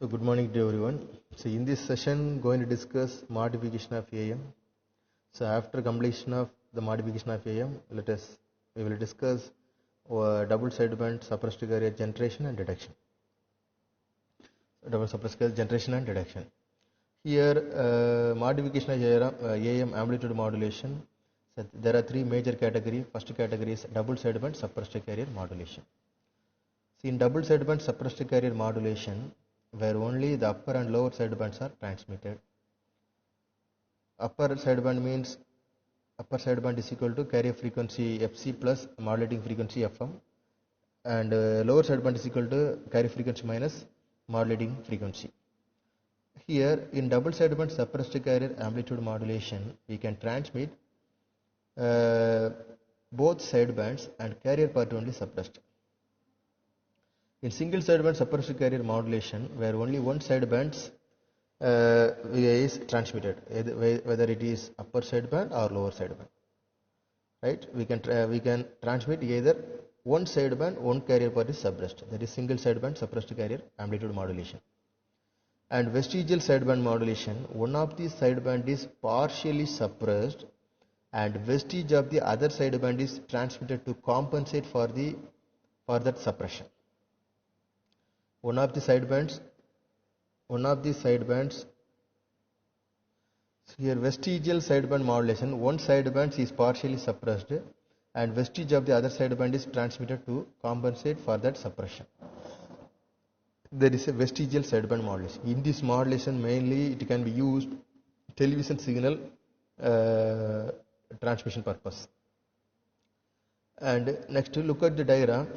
So good morning to everyone. So in this session, going to discuss modification of AM. So after completion of the modification of AM, we will discuss double sideband suppressed carrier generation and detection. Double suppressed carrier generation and detection. Here, modification of AM amplitude modulation. So there are three major categories. First category is double sideband suppressed carrier modulation. So in double sideband suppressed carrier modulation, where only the upper and lower sidebands are transmitted. Upper sideband means upper sideband is equal to carrier frequency Fc plus modulating frequency Fm, and lower sideband is equal to carrier frequency minus modulating frequency. Here in double sideband suppressed carrier amplitude modulation, we can transmit both sidebands and carrier part only suppressed. In single sideband suppressed carrier modulation, where only one sideband is transmitted, whether it is upper sideband or lower sideband, right? We can transmit either one sideband, one carrier part is suppressed. That is single sideband suppressed carrier amplitude modulation. And vestigial sideband modulation, one of the sideband is partially suppressed, and vestige of the other sideband is transmitted to compensate for that suppression. One of the sidebands, here vestigial sideband modulation, one sideband is partially suppressed and vestige of the other sideband is transmitted to compensate for that suppression. There is a vestigial sideband modulation. In this modulation, mainly it can be used television signal transmission purpose. And next, look at the diagram.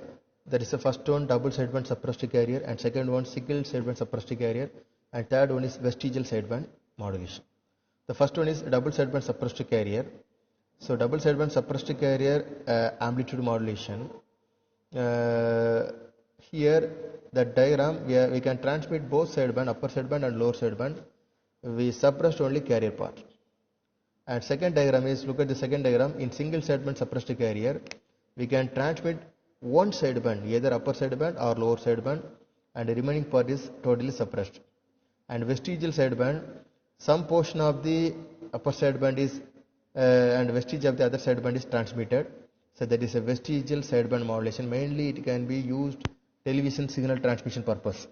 That is the first one double sideband suppressed carrier, and second one single sideband suppressed carrier, and third one is vestigial sideband modulation. The first one is double sideband suppressed carrier. So double sideband suppressed carrier amplitude modulation. Here the diagram, we can transmit both sideband, upper sideband and lower sideband. We suppressed only carrier part. And second diagram is, look at the second diagram. In single sideband suppressed carrier, we can transmit one sideband, either upper sideband or lower sideband, and the remaining part is totally suppressed. And vestigial sideband, some portion of the upper sideband is and vestige of the other sideband is transmitted. So that is a vestigial sideband modulation. Mainly it can be used television signal transmission purpose.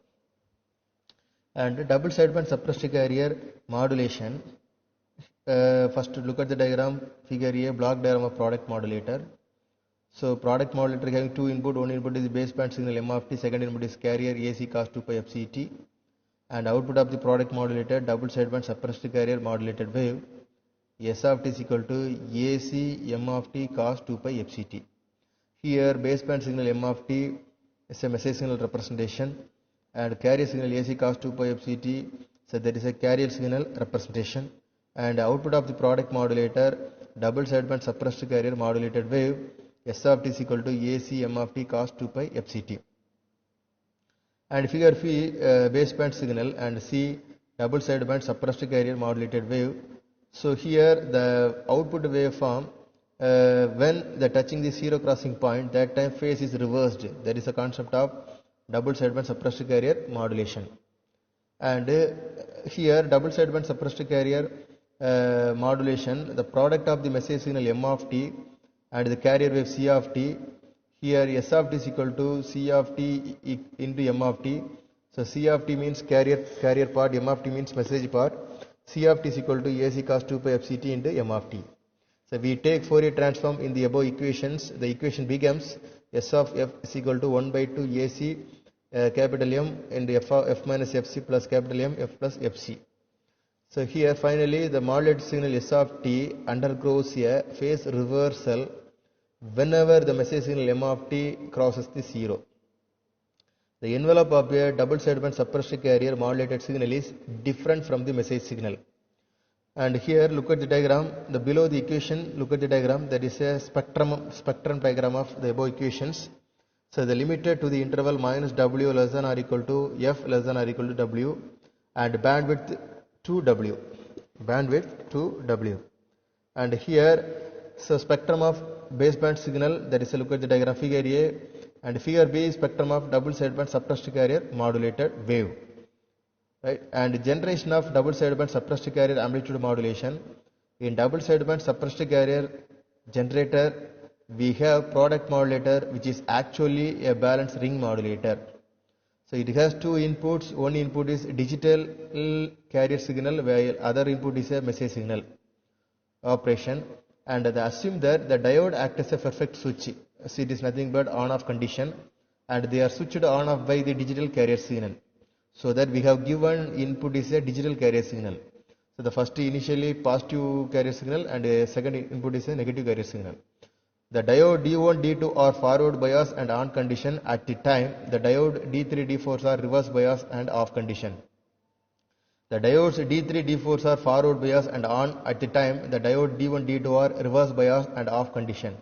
And double sideband suppressed carrier modulation. First look at the diagram, figure A, block diagram of product modulator. So product modulator having two input, one input is baseband signal M of t, second input is carrier AC cos 2 pi FCT, and output of the product modulator double sideband suppressed carrier modulated wave S of t is equal to AC M of t cos 2 pi FCT. Here baseband signal M of t is a message signal representation, and carrier signal AC cos 2 pi FCT, so that is a carrier signal representation, and output of the product modulator double sideband suppressed carrier modulated wave S of t is equal to AC M of t cos 2 pi FCT. And figure B, baseband signal, and C, double sideband suppressed carrier modulated wave. So here the output waveform, when the touching the zero crossing point, that time phase is reversed. That is the concept of double sideband suppressed carrier modulation. And here double sideband suppressed carrier modulation, the product of the message signal M of t and the carrier wave C of t, here S of t is equal to C of t into M of t. So C of t means carrier part, M of t means message part. C of t is equal to AC cos 2 pi FCT into M of t. So we take Fourier transform in the above equations. The equation becomes S of f is equal to 1 by 2 AC capital M into f minus FC plus capital M f plus FC. So here finally the modulated signal S of t undergoes a phase reversal whenever the message signal M of t crosses the zero. The envelope of a double sideband suppressed carrier modulated signal is different from the message signal. And here look at the diagram, below the equation, look at the diagram, that is a spectrum diagram of the above equations. So the limited to the interval minus W less than or equal to F less than or equal to W, and bandwidth to W. And here, so spectrum of baseband signal, that is a look at the diagram figure A, and figure B is spectrum of double sideband suppressed carrier modulated wave. right? And generation of double sideband suppressed carrier amplitude modulation. In double sideband suppressed carrier generator, we have product modulator, which is actually a balanced ring modulator. So it has two inputs. One input is digital carrier signal, while other input is a message signal operation. And they assume that the diode acts as a perfect switch. So it is nothing but on-off condition, and they are switched on-off by the digital carrier signal. So that we have given input is a digital carrier signal. So the first initially positive carrier signal, and a second input is a negative carrier signal. The diode D1, D2 are forward bias and on condition at the time. The diode D3, D4s are reverse bias and off condition. The diodes D3, D4s are forward bias and on at the time. The diode D1, D2 are reverse bias and off condition.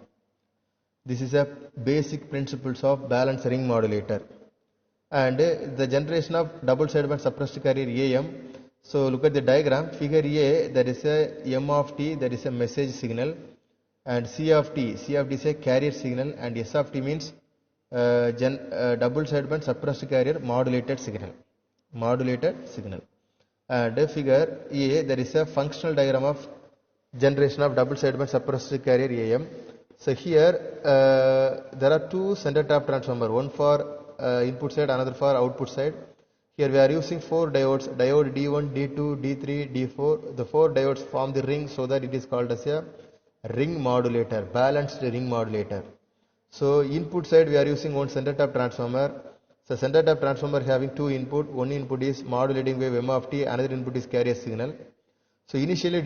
This is a basic principles of balanced ring modulator. And the generation of double sideband suppressed carrier AM. So look at the diagram. Figure A, there is a M of T, there is a message signal. And C of T is a carrier signal, and S of T means double sideband suppressed carrier modulated signal. And figure A, there is a functional diagram of generation of double sideband suppressed carrier AM. So here there are two center tap transformer, one for input side, another for output side. Here we are using four diodes, diode D1, D2, D3, D4. The four diodes form the ring, so that it is called as a ring modulator, balanced ring modulator. So input side we are using one center tap transformer. So center tap transformer having two input. One input is modulating wave M of T, another input is carrier signal. So initially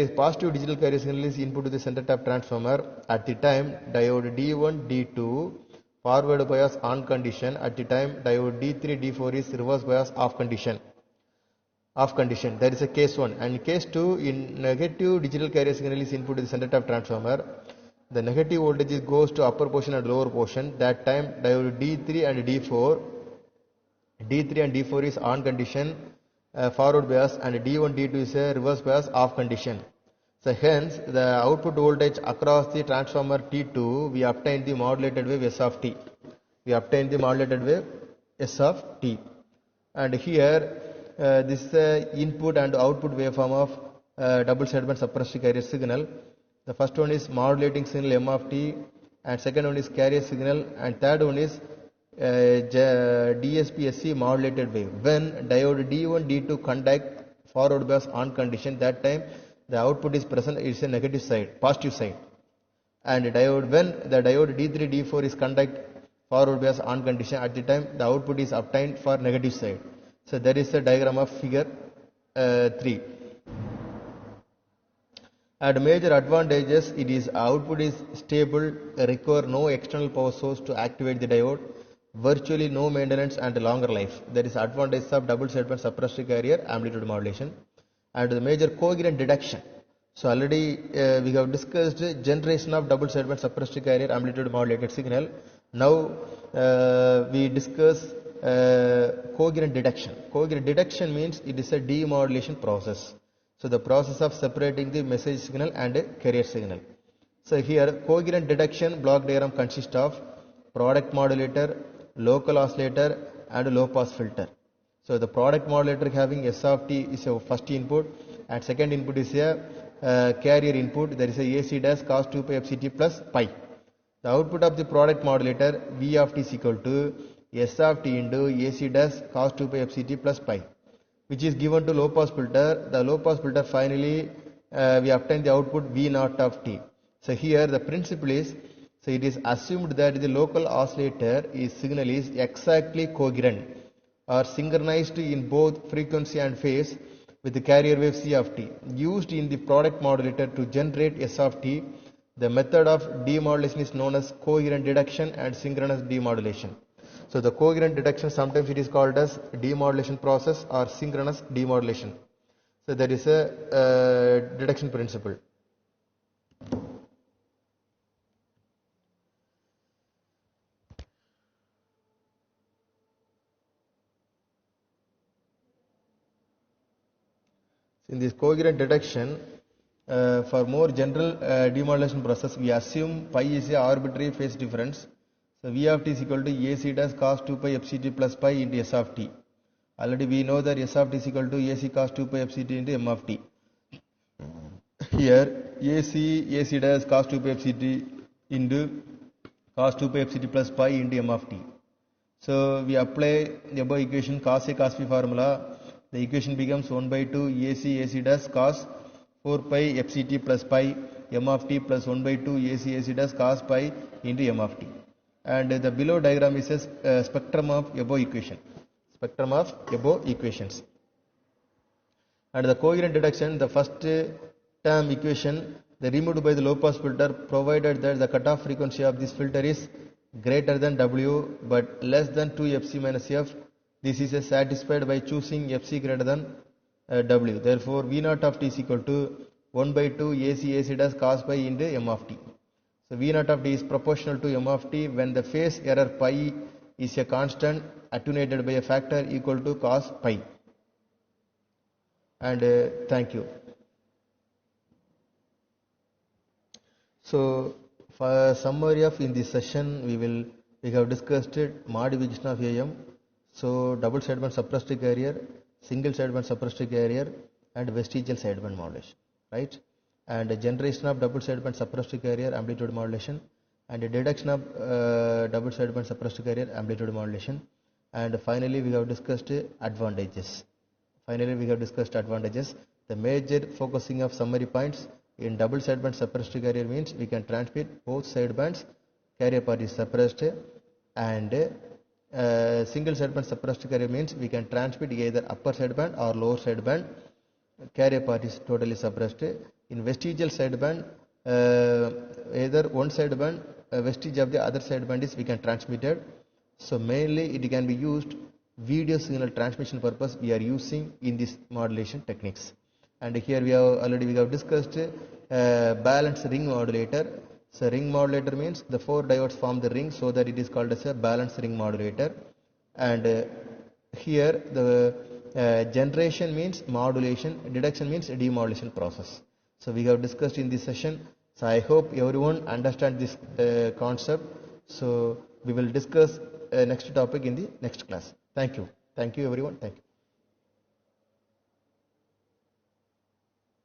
positive digital carrier signal is input to the center tap transformer. At the time diode D1, D2 forward bias on condition. At the time diode D3, D4 is reverse bias off condition. That is a case 1. And case 2, in negative digital carrier signal is input to the center tap transformer. The negative voltage goes to upper portion and lower portion. That time diode D3 and D4 is on condition, forward bias, and D1, D2 is a reverse bias off condition. So hence the output voltage across the transformer T2, we obtain the modulated wave S of T. And here this is the input and output waveform of double sideband suppressed carrier signal. The first one is modulating signal M of T, and second one is carrier signal, and third one is DSP-SC modulated wave. When diode D1, D2 conduct forward bias on condition, that time the output is present, it's a negative side, positive side. And when the diode D3, D4 is conduct forward bias on condition, at the time the output is obtained for negative side. So that is the diagram of figure 3. And major advantages, it is output is stable, require no external power source to activate the diode, virtually no maintenance and longer life. That is advantage of double sideband suppressed carrier amplitude modulation. And the major coherent detection. So already we have discussed generation of double sideband suppressed carrier amplitude modulated signal. Now we discuss coherent detection. Coherent detection means it is a demodulation process. So the process of separating the message signal and carrier signal. So here coherent detection block diagram consists of product modulator, local oscillator, and low pass filter. So the product modulator having S of T is a first input, and second input is a carrier input. There is a AC dash cos 2 pi FCT plus pi. The output of the product modulator V of T is equal to S of T into AC dash cos 2 pi FCT plus pi, which is given to low pass filter. The low pass filter finally we obtain the output V naught of T. So here the principle is, so it is assumed that the local oscillator signal is exactly coherent or synchronized in both frequency and phase with the carrier wave C of T. Used in the product modulator to generate S of T, the method of demodulation is known as coherent detection and synchronous demodulation. So the coherent detection, sometimes it is called as demodulation process or synchronous demodulation. So that is a detection principle. In this coherent detection, for more general demodulation process, we assume pi is a arbitrary phase difference. So V of T is equal to AC dash cos 2 pi FCT plus pi into S of T. Already we know that S of t is equal to AC cos 2 pi fct into M of t. Here AC dash cos 2 pi fct into cos 2 pi fct plus pi into M of t. So we apply the above equation cos A cos B formula. The equation becomes 1 by 2 AC dash cos 4 pi fct plus pi M of t plus 1 by 2 AC dash cos pi into M of t. And the below diagram is a spectrum of above equation. Spectrum of above equations. And the coherent deduction, the first term equation, the removed by the low pass filter provided that the cutoff frequency of this filter is greater than W but less than 2 Fc minus F. This is satisfied by choosing Fc greater than W. Therefore, V0 of t is equal to 1 by 2 AC dash cos pi into M of t. So V0 of t is proportional to M of t when the phase error pi is a constant attenuated by a factor equal to cos pi. And thank you. So for summary of in this session we have discussed modification of AM. So double sideband suppressed carrier, single sideband suppressed carrier and vestigial sideband modulation, right? And generation of double sideband suppressed carrier amplitude modulation and deduction of double sideband suppressed carrier amplitude modulation. And finally we have discussed advantages. The major focusing of summary points in double sideband suppressed carrier means we can transmit both sidebands, carrier part is suppressed, and single sideband suppressed carrier means we can transmit either upper sideband or lower sideband, carrier part is totally suppressed. In vestigial sideband, either one sideband, vestige of the other sideband is we can transmit it. So mainly it can be used video signal transmission purpose we are using in this modulation techniques. And here we have discussed balanced ring modulator. So ring modulator means the 4 diodes form the ring, so that it is called as a balanced ring modulator. And here the generation means modulation, deduction means demodulation process. So we have discussed in this session. So I hope everyone understand this concept. So we will discuss next topic in the next class. Thank you everyone. Thank you.